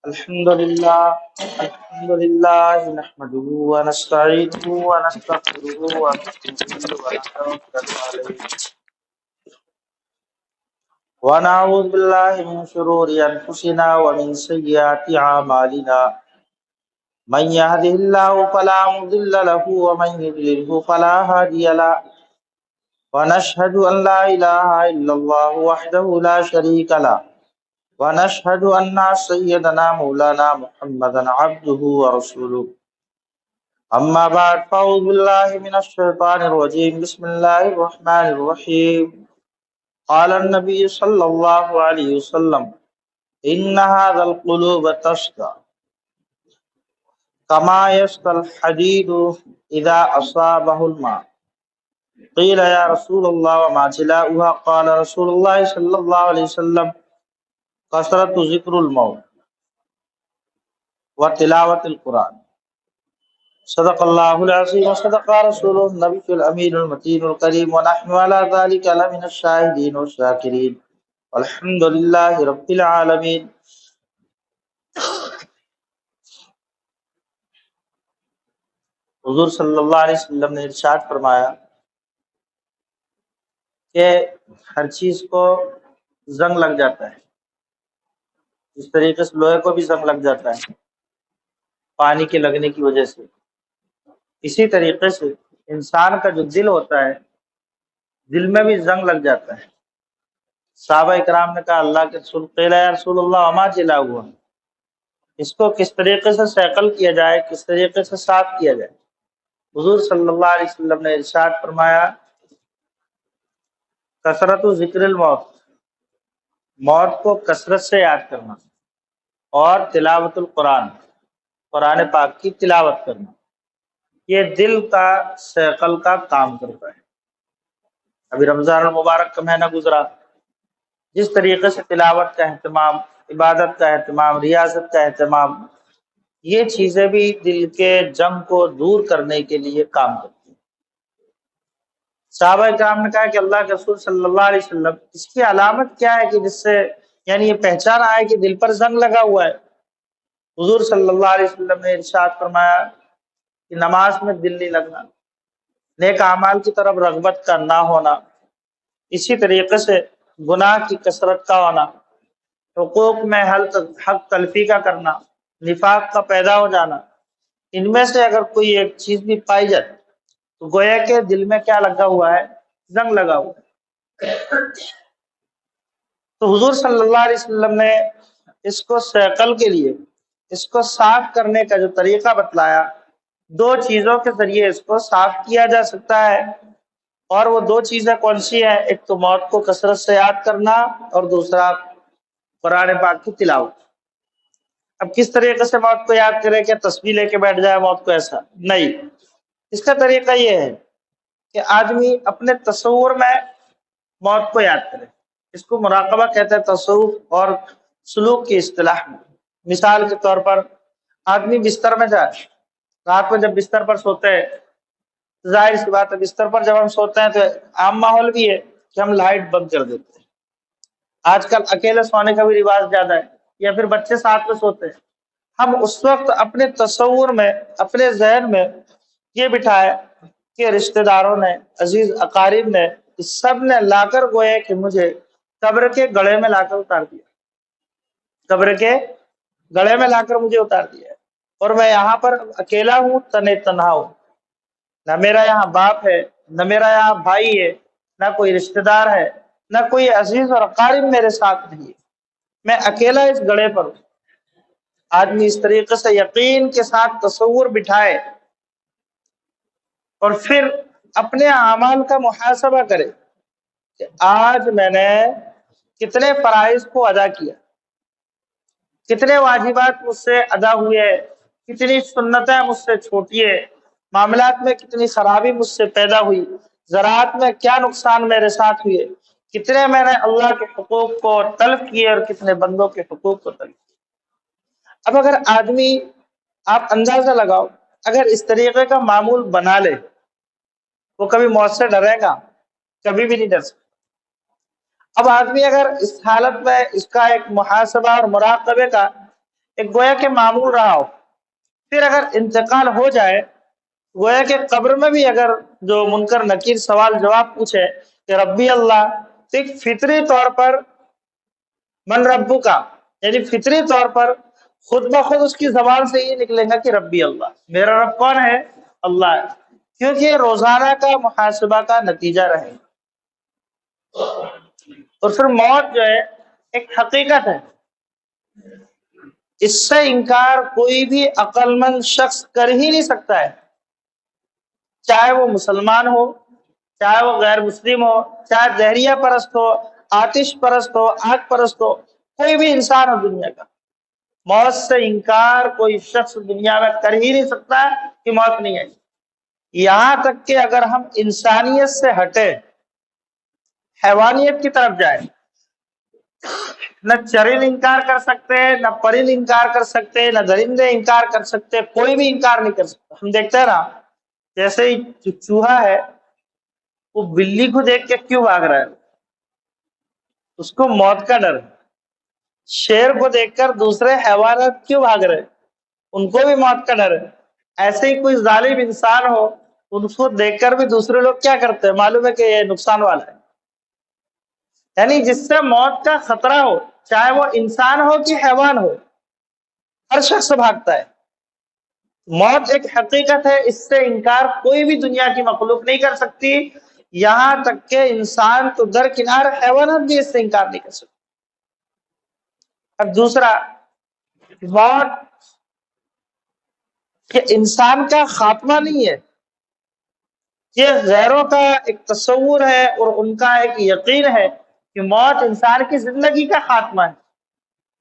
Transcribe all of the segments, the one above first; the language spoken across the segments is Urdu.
الحمد لله نحمده ونستعينه ونستغفره ونتوكل عليه ونعوذ بالله من شرور أنفسنا ومن سيئات أعمالنا من يهده الله فلا مضل له ومن يضلله فلا هادي له ونشهد أن لا إله إلا الله وحده لا شريك له ونشهد أن سيدنا مولانا محمدا عبده ورسوله أما بعد فأعوذ بالله من الشيطان الرجيم بسم الله الرحمن الرحيم قال النبي صلى الله عليه وسلم إن هذا القلوب تشقى كما يشقى الحديد إذا أصابه الماء قيل يا رسول الله وما جلاؤها قال رسول الله صلى الله عليه وسلم كثرة ذكر الموت وتلاوة القرآن صدق الله العظيم وصدق رسوله النبي الأمين المتين الكريم ونحن على ذلك لمن الشاهدين والشاكرين والحمد لله رب العالمين۔ حضور صلی اللہ علیہ وسلم نے ارشاد فرمایا کہ ہر چیز کو زنگ لگ جاتا ہے، اس طریقے سے لوہے کو بھی زنگ لگ جاتا ہے پانی کے لگنے کی وجہ سے، اسی طریقے سے انسان کا جو دل ہوتا ہے دل میں بھی زنگ لگ جاتا ہے۔ صحابہ اکرام نے کہا اللہ کے رسول، قیل یا رسول اللہ وما جلا ہوا، اس کو کس طریقے سے سیکل کیا جائے، کس طریقے سے صاف کیا جائے؟ حضور صلی اللہ علیہ وسلم نے ارشاد فرمایا کثرت ذکر الموت، موت کو کثرت سے یاد کرنا، اور تلاوت القرآن، قرآن پاک کی تلاوت کرنا، یہ دل کا سیکل کا کام کرتا ہے۔ ابھی رمضان المبارک کا مہینہ گزرا، جس طریقے سے تلاوت کا اہتمام، عبادت کا اہتمام، ریاضت کا اہتمام، یہ چیزیں بھی دل کے جنگ کو دور کرنے کے لیے کام کرتی ہیں۔ صحابہ کرام نے کہا کہ اللہ کے رسول صلی اللہ علیہ وسلم اس کی علامت کیا ہے کہ جس سے یعنی یہ پہچان آئے کہ دل پر زنگ لگا ہوا ہے؟ حضور صلی اللہ علیہ وسلم نے ارشاد فرمایا کہ نماز میں دل نہیں لگنا، نیک اعمال کی طرف رغبت کا نہ ہونا، اسی طریقے سے گناہ کی کثرت کا ہونا، حقوق میں حق تلفی کا کرنا، نفاق کا پیدا ہو جانا، ان میں سے اگر کوئی ایک چیز بھی پائی جائے تو گویا کہ دل میں کیا لگا ہوا ہے؟ زنگ لگا ہوا ہے۔ تو حضور صلی اللہ علیہ وسلم نے اس کو سیکل کے لیے، اس کو صاف کرنے کا جو طریقہ بتلایا، دو چیزوں کے ذریعے اس کو صاف کیا جا سکتا ہے، اور وہ دو چیزیں کون سی ہیں؟ ایک تو موت کو کثرت سے یاد کرنا، اور دوسرا قرآن پاک کی تلاوت۔ اب کس طریقے سے موت کو یاد کرے کہ تسبیح لے کے بیٹھ جائے موت کو؟ ایسا نہیں، اس کا طریقہ یہ ہے کہ آدمی اپنے تصور میں موت کو یاد کرے، اس کو مراقبہ کہتے ہیں تصوف اور سلوک کی اصطلاح میں۔ مثال کے طور پر آدمی بستر میں جائے، رات میں جب بستر پر سوتے ہیں، ظاہر سی بات ہے بستر پر جب ہم سوتے ہیں تو عام ماحول بھی ہے کہ ہم لائٹ بند کر دیتے ہیں۔ آج کل اکیلے سونے کا بھی رواج زیادہ ہے، یا پھر بچے ساتھ میں سوتے ہیں۔ ہم اس وقت اپنے تصور میں، اپنے ذہن میں یہ بٹھائے کہ رشتہ داروں نے، عزیز اقارب نے، اس سب نے لا کر گویا کہ مجھے قبر کے گڑھے میں لا کر اتار دیا، قبر کے گڑھے میں لا کر مجھے اتار دیا، اور میں یہاں پر اکیلا ہوں، تنے تنہا ہوں، نہ میرا یہاں باپ ہے، نہ میرا یہاں بھائی ہے، نہ کوئی رشتہ دار ہے، نہ کوئی عزیز اور اقارب میرے ساتھ نہیں ہے، میں اکیلا اس گڑھے پر ہوں۔ آدمی اس طریقے سے یقین کے ساتھ تصور بٹھائے اور پھر اپنے اعمال کا محاسبہ کرے کہ آج میں نے کتنے فرائض کو ادا کیا، کتنے واجبات مجھ سے ادا ہوئے، کتنی سنتیں مجھ سے چھوٹی ہے، معاملات میں کتنی خرابی مجھ سے پیدا ہوئی، زراعت میں کیا نقصان میرے ساتھ ہوئے، کتنے میں نے اللہ کے حقوق کو تلف کیے اور کتنے بندوں کے حقوق کو تلف کیے۔ اب اگر آدمی، آپ اندازہ لگاؤ، اگر اس طریقے کا معمول بنا لے، وہ کبھی موت سے ڈرے گا؟ کبھی بھی نہیں ڈر سکتا۔ اب آدمی اگر اس حالت میں اس کا ایک محاسبہ اور مراقبے کا ایک گویا کہ معمول رہا ہو، پھر اگر انتقال ہو جائے، گویا کہ قبر میں بھی اگر جو منکر نکیر سوال جواب پوچھے کہ ربی اللہ، تو ایک فطری طور پر من ربو کا، یعنی فطری طور پر خود بخود اس کی زبان سے یہ نکلے گا کہ ربی اللہ، میرا رب کون ہے؟ اللہ ہے، کیونکہ یہ روزانہ کا محاسبہ کا نتیجہ رہے گا۔ اور پھر موت جو ہے ایک حقیقت ہے، اس سے انکار کوئی بھی عقل مند شخص کر ہی نہیں سکتا ہے، چاہے وہ مسلمان ہو، چاہے وہ غیر مسلم ہو، چاہے دہریہ پرست ہو، آتش پرست ہو، آگ پرست ہو، کوئی بھی انسان ہو دنیا کا، موت سے انکار کوئی شخص دنیا میں کر ہی نہیں سکتا کہ موت نہیں ہے۔ یہاں تک کہ اگر ہم انسانیت سے ہٹے، حیوانیت کی طرف جائیں، نہ چرند انکار کر سکتے، نہ پرند انکار کر سکتے، نہ درندے انکار کر سکتے، کوئی بھی انکار نہیں کر سکتا۔ ہم دیکھتے ہیں نا، جیسے ہی چوہا ہے وہ بلی کو دیکھ کے کیوں بھاگ رہا ہے؟ اس کو موت کا ڈر ہے۔ شیر کو دیکھ کر دوسرے حیوانات کیوں بھاگ رہے؟ ان کو بھی موت کا ڈر ہے۔ ایسے ہی کوئی ظالم انسان ہو، ان کو دیکھ کر بھی دوسرے لوگ کیا کرتے ہیں؟ معلوم ہے کہ یہ نقصان والا ہے۔ یعنی جس سے موت کا خطرہ ہو، چاہے وہ انسان ہو کہ حیوان ہو، ہر شخص بھاگتا ہے۔ موت ایک حقیقت ہے، اس سے انکار کوئی بھی دنیا کی مخلوق نہیں کر سکتی، یہاں تک کہ انسان تو درکنار حیوانات بھی اس سے انکار نہیں کر سکتے۔ اور دوسرا، موت کہ انسان کا خاتمہ نہیں ہے، یہ غیروں کا ایک تصور ہے اور ان کا ایک یقین ہے کہ موت انسان کی زندگی کا خاتمہ ہے۔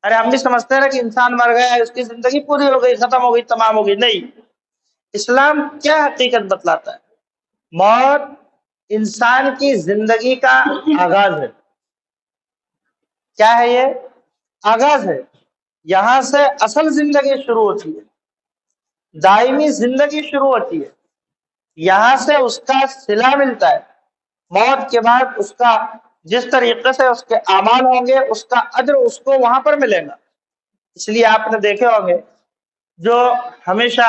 ارے ہم بھی سمجھتے ہیں کہ انسان مر گیا ہے، اس کی زندگی پوری ہو گئی، ختم ہو گئی، تمام ہو گئی، نہیں۔ اسلام کیا حقیقت بتلاتا ہے؟ موت انسان کی زندگی کا آغاز ہے۔ کیا ہے یہ؟ آغاز ہے۔ یہاں سے اصل زندگی شروع ہوتی ہے، دائمی زندگی شروع ہوتی ہے، یہاں سے اس کا صلہ ملتا ہے۔ موت کے بعد اس کا جس طریقے سے اس کے اعمال ہوں گے، اس کا اجر اس کو وہاں پر ملے گا۔ اس لیے آپ نے دیکھے ہوں گے جو ہمیشہ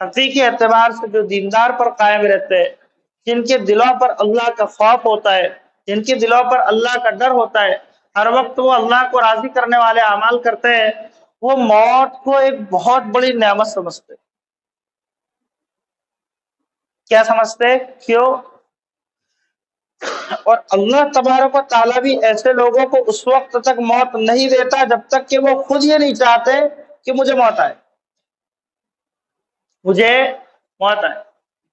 حقیقی اعتبار سے جو دیندار پر قائم رہتے ہیں، جن کے دلوں پر اللہ کا خوف ہوتا ہے، جن کے دلوں پر اللہ کا ڈر ہوتا ہے، ہر وقت وہ اللہ کو راضی کرنے والے اعمال کرتے ہیں، وہ موت کو ایک بہت بڑی نعمت سمجھتے۔ کیا سمجھتے؟ کیوں؟ اور اللہ تبارک و تعالیٰ بھی ایسے لوگوں کو اس وقت تک موت نہیں دیتا جب تک کہ وہ خود یہ نہیں چاہتے کہ مجھے موت آئے، مجھے موت آئے،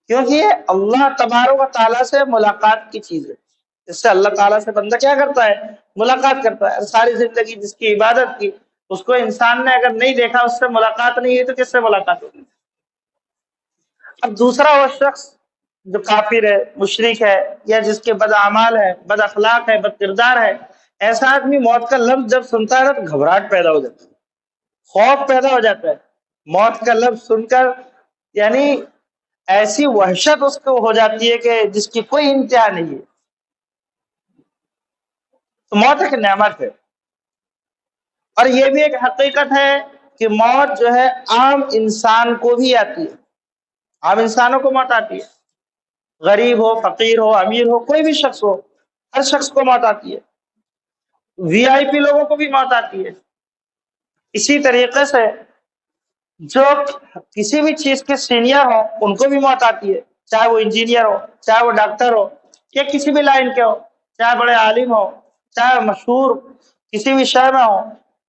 کیونکہ یہ اللہ تبارک و تعالیٰ سے ملاقات کی چیز ہے۔ اس سے اللہ تعالیٰ سے بندہ کیا کرتا ہے؟ ملاقات کرتا ہے۔ ساری زندگی جس کی عبادت کی، اس کو انسان نے اگر نہیں دیکھا، اس سے ملاقات نہیں ہے، تو کس سے ملاقات ہوگی؟ اب دوسرا وہ شخص جو کافر ہے، مشرک ہے، یا جس کے بد اعمال ہے، بد اخلاق ہے، بد کردار ہے، ایسا آدمی موت کا لفظ جب سنتا ہے تو گھبراہٹ پیدا ہو جاتا ہے، خوف پیدا ہو جاتا ہے۔ موت کا لفظ سن کر یعنی ایسی وحشت اس کو ہو جاتی ہے کہ جس کی کوئی انتہا نہیں ہے۔ تو موت ایک نعمت ہے، اور یہ بھی ایک حقیقت ہے کہ موت جو ہے عام انسان کو بھی آتی ہے، عام انسانوں کو موت آتی ہے، غریب ہو، فقیر ہو، امیر ہو، کوئی بھی شخص ہو، ہر شخص کو موت آتی ہے۔ وی آئی پی لوگوں کو بھی موت آتی ہے۔ اسی طریقے سے جو کسی بھی چیز کے سینئر ہو، ان کو بھی موت آتی ہے، چاہے وہ انجینئر ہو، چاہے وہ ڈاکٹر ہو، یا کسی بھی لائن کے ہو، چاہے بڑے عالم ہو، چاہے مشہور کسی بھی شہر میں ہو،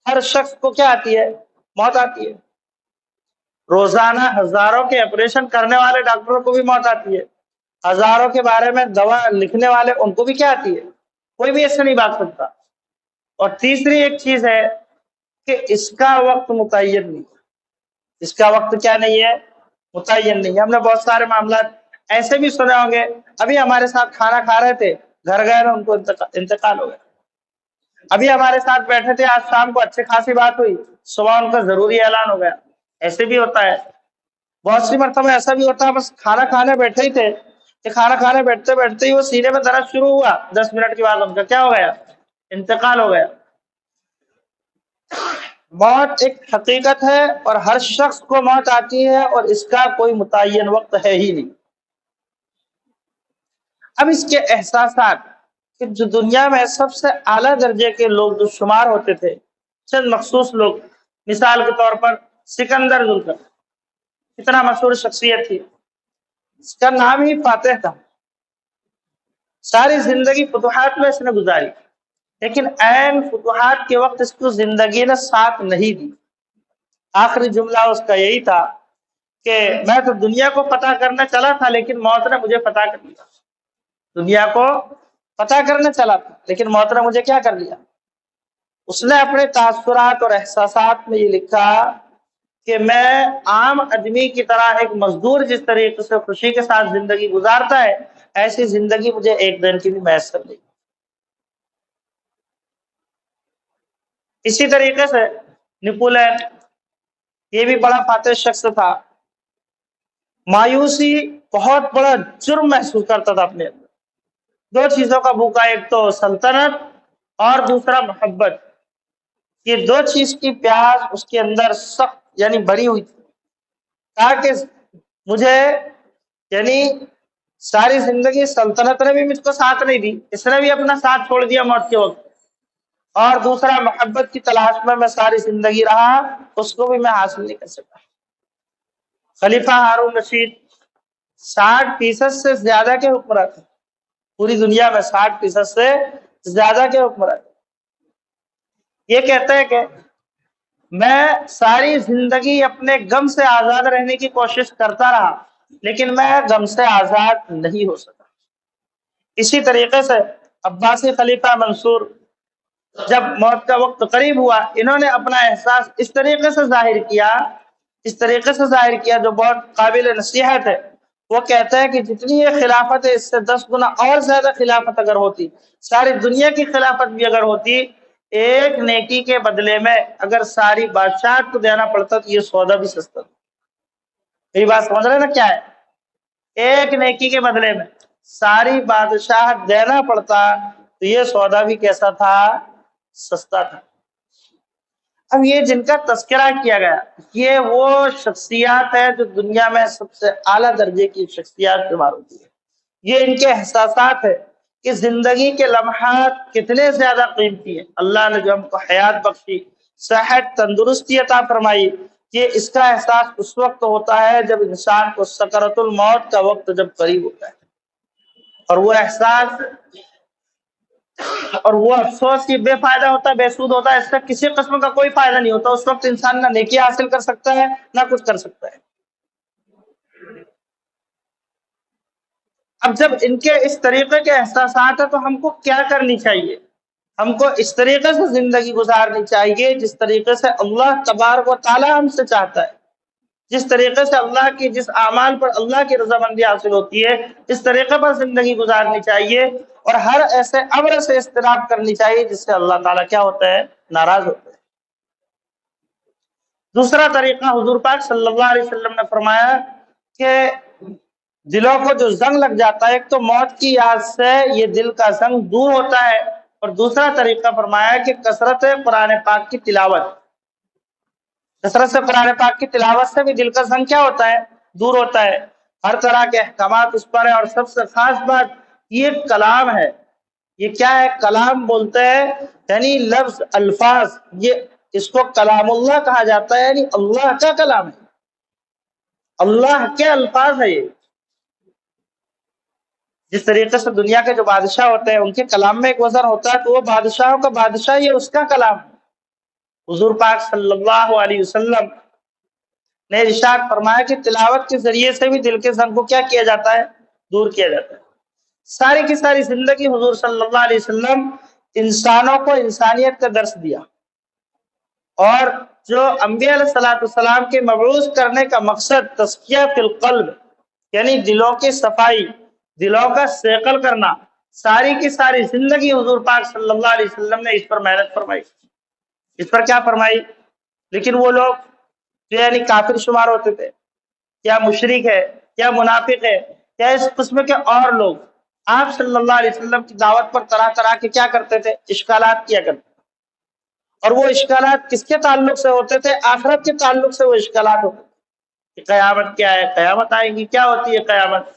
ہر شخص کو کیا آتی ہے؟ موت آتی ہے۔ روزانہ ہزاروں کے آپریشن کرنے والے ڈاکٹروں کو بھی موت آتی ہے، ہزاروں کے بارے میں دوا لکھنے والے، ان کو بھی کیا آتی ہے؟ کوئی بھی ایسے نہیں بات سکتا۔ اور تیسری ایک چیز ہے کہ اس کا وقت متعین نہیں، اس کا وقت کیا نہیں ہے؟ متعین نہیں ہے۔ ہم نے بہت سارے معاملات ایسے بھی سنے ہوں گے، ابھی ہمارے ساتھ کھانا کھا رہے تھے، گھر گئے نا، ان کو انتقال ہو گیا۔ ابھی ہمارے ساتھ بیٹھے تھے، آج شام کو اچھی خاصی بات ہوئی، صبح ان کا ضروری اعلان ہو گیا۔ ایسے بھی ہوتا ہے، بہت سی مرتبہ ایسا بھی ہوتا ہے بس کھانا کھانے بیٹھے ہی تھے کہ کھانا کھانے بیٹھتے بیٹھتے ہی وہ سینے میں درد شروع ہوا، 10 منٹ کے بعد ان کا کیا ہو گیا؟ انتقال ہو گیا۔ موت ایک حقیقت ہے اور ہر شخص کو موت آتی ہے اور اس کا کوئی متعین وقت ہے ہی نہیں۔ اب اس کے احساسات کہ جو دنیا میں سب سے اعلیٰ درجے کے لوگ جو شمار ہوتے تھے، چند مخصوص لوگ، مثال کے طور پر سکندر ذوالفقار، اتنا مشہور شخصیت تھی، اس کا نام ہی فاتح تھا، ساری زندگی فتوحات میں اس نے گزاری، لیکن عین فتوحات کے وقت اس کو زندگی نے ساتھ نہیں دی۔ آخری جملہ اس کا یہی تھا کہ میں تو دنیا کو فتح کرنا چلا تھا لیکن موت نے مجھے فتح کر لیا۔ دنیا کو فتح کرنا چلا تھا لیکن موت نے مجھے کیا کر لیا؟ اس نے اپنے تاثرات اور احساسات میں یہ لکھا کہ میں عام آدمی کی طرح ایک مزدور جس طریقے سے خوشی کے ساتھ زندگی گزارتا ہے، ایسی زندگی مجھے ایک دن کی بھی میسر نہیں۔ اسی طریقے سے نیپولین، یہ بھی بڑا فاتح شخص تھا، مایوسی بہت بڑا جرم محسوس کرتا تھا اپنے اندر، دو چیزوں کا بھوکا، ایک تو سلطنت اور دوسرا محبت، یہ دو چیز کی پیاس اس کے اندر سخت یعنی بڑی ہوئی تھی، تاکہ مجھے یعنی ساری زندگی سلطنت نے بھی مجھ کو ساتھ نہیں دی، اس نے بھی اپنا ساتھ چھوڑ دیا موت کے وقت، اور دوسرا محبت کی تلاش میں ساری زندگی رہا، اس کو بھی میں حاصل نہیں کر سکا۔ خلیفہ ہارون رشید 60% سے زیادہ کے حکمراں تھے، پوری دنیا میں 60% سے زیادہ کے حکمراں تھے۔ یہ کہتے ہیں کہ میں ساری زندگی اپنے غم سے آزاد رہنے کی کوشش کرتا رہا لیکن میں غم سے آزاد نہیں ہو سکا۔ اسی طریقے سے عباسی خلیفہ منصور، جب موت کا وقت قریب ہوا، انہوں نے اپنا احساس اس طریقے سے ظاہر کیا جو بہت قابل نصیحت ہے۔ وہ کہتا ہے کہ جتنی یہ خلافت ہے اس سے 10 گنا اور زیادہ خلافت اگر ہوتی، ساری دنیا کی خلافت بھی اگر ہوتی، ایک نیکی کے بدلے میں اگر ساری بادشاہت کو دینا پڑتا تو یہ سودا بھی سستا تھا۔ میری بات سمجھ رہے نا کیا ہے؟ ایک نیکی کے بدلے میں ساری بادشاہت دینا پڑتا تو یہ سودا بھی کیسا تھا؟ سستا تھا۔ اب یہ جن کا تذکرہ کیا گیا یہ وہ شخصیات ہے جو دنیا میں سب سے اعلیٰ درجے کی شخصیات شمار ہوتی ہے۔ یہ ان کے احساسات ہے کہ زندگی کے لمحات کتنے زیادہ قیمتی ہیں۔ اللہ نے جو ہم کو حیات بخشی، صحت، تندرستی عطا فرمائی، یہ اس کا احساس اس وقت ہوتا ہے جب انسان کو سکرۃ الموت کا وقت جب قریب ہوتا ہے، اور وہ احساس اور وہ افسوس کی بے فائدہ ہوتا ہے، بے سود ہوتا ہے، اس سے کسی قسم کا کوئی فائدہ نہیں ہوتا۔ اس وقت انسان نہ نیکی حاصل کر سکتا ہے نہ کچھ کر سکتا ہے۔ اب جب ان کے اس طریقے کے احساسات ہیں تو ہم کو کیا کرنی چاہیے؟ ہم کو اس طریقے سے زندگی گزارنی چاہیے جس طریقے سے اللہ تبارک و تعالی ہم سے چاہتا ہے، جس طریقے سے اللہ کی جس اعمال پر اللہ کی رضامندی حاصل ہوتی ہے اس طریقے پر زندگی گزارنی چاہیے، اور ہر ایسے امر سے اجتناب کرنی چاہیے جس سے اللہ تعالیٰ کیا ہوتا ہے؟ ناراض ہوتا ہے۔ دوسرا طریقہ حضور پاک صلی اللہ علیہ وسلم نے فرمایا کہ دلوں کو جو زنگ لگ جاتا ہے، ایک تو موت کی یاد سے یہ دل کا زنگ دور ہوتا ہے، اور دوسرا طریقہ فرمایا کہ کثرت قرآن پاک کی تلاوت، کثرت سے قرآن پاک کی تلاوت سے بھی دل کا زنگ کیا ہوتا ہے؟ دور ہوتا ہے۔ ہر طرح کے احکامات اس پر ہے، اور سب سے خاص بات یہ کلام ہے۔ یہ کیا ہے؟ کلام بولتے ہیں یعنی لفظ، الفاظ، یہ اس کو کلام اللہ کہا جاتا ہے، یعنی اللہ کا کلام ہے، اللہ کے الفاظ ہے یہ۔ جس طریقے سے دنیا کے جو بادشاہ ہوتے ہیں ان کے کلام میں ایک وزن ہوتا ہے، تو وہ بادشاہوں کا بادشاہ یہ اس کا کلام ہے۔ حضور پاک صلی اللہ علیہ وسلم نے ارشاد فرمایا کہ تلاوت کے ذریعے سے بھی دل کے زنگ کو کیا کیا جاتا ہے؟ دور کیا جاتا ہے۔ ساری کی ساری زندگی حضور صلی اللہ علیہ وسلم انسانوں کو انسانیت کا درس دیا، اور جو انبیاء علیہ الصلوۃ والسلام کے مبعوث کرنے کا مقصد تزکیہ فی القلب یعنی دلوں کی صفائی، دلوں کا صیقل کرنا، ساری کی ساری زندگی حضور پاک صلی اللہ علیہ وسلم نے اس پر محنت فرمائی۔ اس پر کیا فرمائی؟ لیکن وہ لوگ جو یعنی کافر شمار ہوتے تھے، یا مشرک ہے، یا منافق ہے، یا اس قسم کے اور لوگ آپ صلی اللہ علیہ وسلم کی دعوت پر طرح طرح کے کیا کرتے تھے؟ اشکالات کیا کرتے تھے، اور وہ اشکالات کس کے تعلق سے ہوتے تھے؟ آخرت کے تعلق سے وہ اشکالات ہوتے تھے کہ قیامت کیا ہے، قیامت آئے گی، کیا ہوتی ہے قیامت،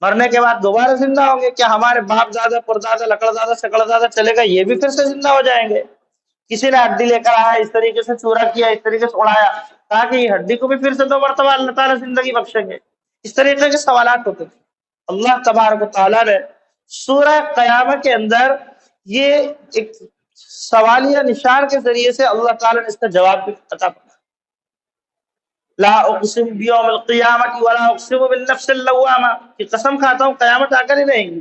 مرنے کے بعد دوبارہ زندہ ہوں گے، کیا ہمارے باپ دادا پردادا لکڑ دادا شکڑ دادا چلے گا یہ بھی پھر سے زندہ ہو جائیں گے؟ کسی نے ہڈی لے کر آیا، اس طریقے سے چورا کیا، اس طریقے سے اڑایا، کہا کہ یہ ہڈی کو بھی پھر سے دو مرتبہ اللہ تعالیٰ زندگی بخشیں گے۔ اس طریقے کے سوالات ہوتے تھے۔ اللہ تبارک و تعالیٰ نے سورہ قیامہ کے اندر یہ ایک سوالیہ نشان کے ذریعے سے اللہ تعالیٰ نے اس کا جواب بھی عطا فرمایا۔ لا اقسم بیوم القیامت ولا اقسم بالنفس اللوامہ، کہ قسم کھاتا ہوں قیامت آ کر ہی رہیں گی،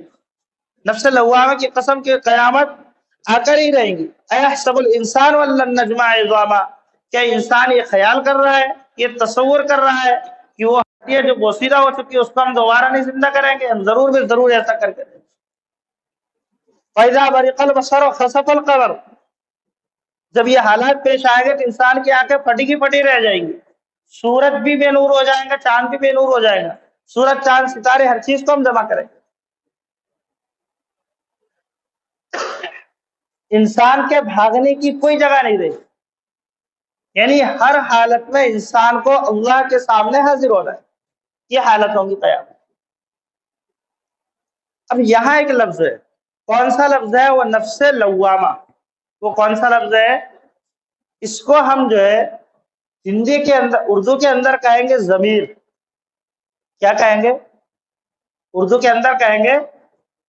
نفس لوامہ کی قسم کہ قیامت آ کر ہی رہیں گی۔ ایحسب الانسان ولن نجمع عظاما، کیا انسان یہ خیال کر رہا ہے، یہ تصور کر رہا ہے کہ وہ ہڈیاں جو بوسیدہ ہو چکی ہے اس کو ہم دوبارہ نہیں زندہ کریں گے؟ ہم ضرور بھی ضرور ایسا کر کے دیں گے۔ فَإِذَا بَرِقَ الْبَصَرُ وَخَسَفَ الْقَمَرُ، جب یہ حالات پیش آئے گا تو انسان کی آنکھیں پھٹی کی پھٹی رہ جائیں گی، سورج بھی بے نور ہو جائیں گا، چاند بھی بے نور ہو جائے گا، سورج چاند ستارے ہر چیز کو ہم جمع کریں گے۔ انسان کے بھاگنے کی کوئی جگہ نہیں رہی، یعنی ہر حالت میں انسان کو اللہ کے سامنے حاضر ہونا ہے۔ یہ حالت ہوں گی قیامت۔ اب یہاں ایک لفظ ہے، کون سا لفظ ہے؟ وہ نفس لوامہ۔ وہ کون سا لفظ ہے؟ اس کو ہم جو ہے ہندی کے اندر، اردو کے اندر کہیں گے ضمیر۔ کیا کہیں گے؟ اردو کے اندر کہیں گے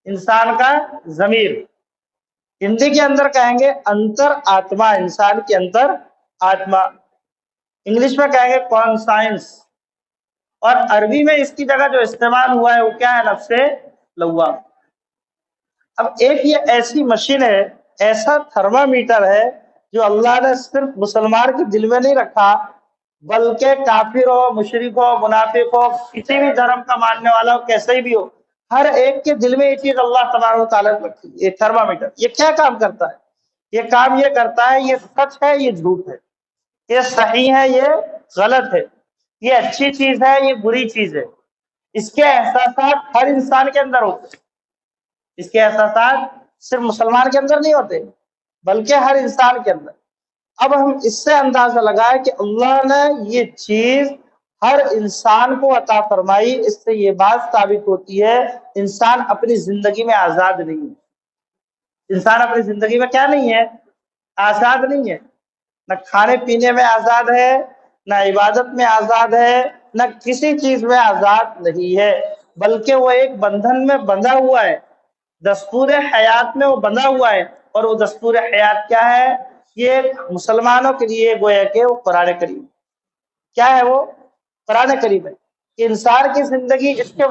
انسان کا ضمیر، ہندی کے اندر کہیں گے انتر آتما، انسان کی انتر آتما، انگلش میں کہیں گے کانسائنس، اور عربی میں اس کی جگہ جو استعمال ہوا ہے وہ کیا ہے؟ نفس لوام۔ اب ایک یہ ایسی مشین ہے، ایسا تھرمامیٹر ہے جو اللہ نے صرف مسلمان کے دل میں نہیں رکھا، بلکہ کافر ہو، مشرک ہو، منافق ہو، کسی بھی دھرم کا ماننے والا ہو، کیسے ہی بھی ہو، ہر ایک کے دل میں یہ چیز اللہ تبارک و تعالیٰ نے رکھی۔ یہ تھرمامیٹر یہ کیا کام کرتا ہے؟ یہ کام یہ کرتا ہے، یہ سچ ہے، یہ جھوٹ ہے، یہ صحیح ہے، یہ غلط ہے، یہ اچھی چیز ہے، یہ بری چیز ہے۔ اس کے احساسات ہر انسان کے اندر ہوتے ہیں۔ اس کے احساسات صرف مسلمان کے اندر نہیں ہوتے بلکہ ہر انسان کے اندر۔ اب ہم اس سے اندازہ لگائے کہ اللہ نے یہ چیز ہر انسان کو عطا فرمائی، اس سے یہ بات ثابت ہوتی ہے انسان اپنی زندگی میں آزاد نہیں ہے۔ انسان اپنی زندگی میں کیا نہیں ہے؟ آزاد نہیں ہے۔ نہ کھانے پینے میں آزاد ہے، نہ عبادت میں آزاد ہے، نہ کسی چیز میں آزاد نہیں ہے، بلکہ وہ ایک بندھن میں بندھا ہوا ہے، دستور حیات میں وہ بندھا ہوا ہے۔ اور وہ دستور حیات کیا ہے؟ یہ مسلمانوں کے لیے گویا کہ وہ قرآن کریم۔ کیا ہے وہ؟ قرآن کریم ہے کہ انسان کی زندگی اس کے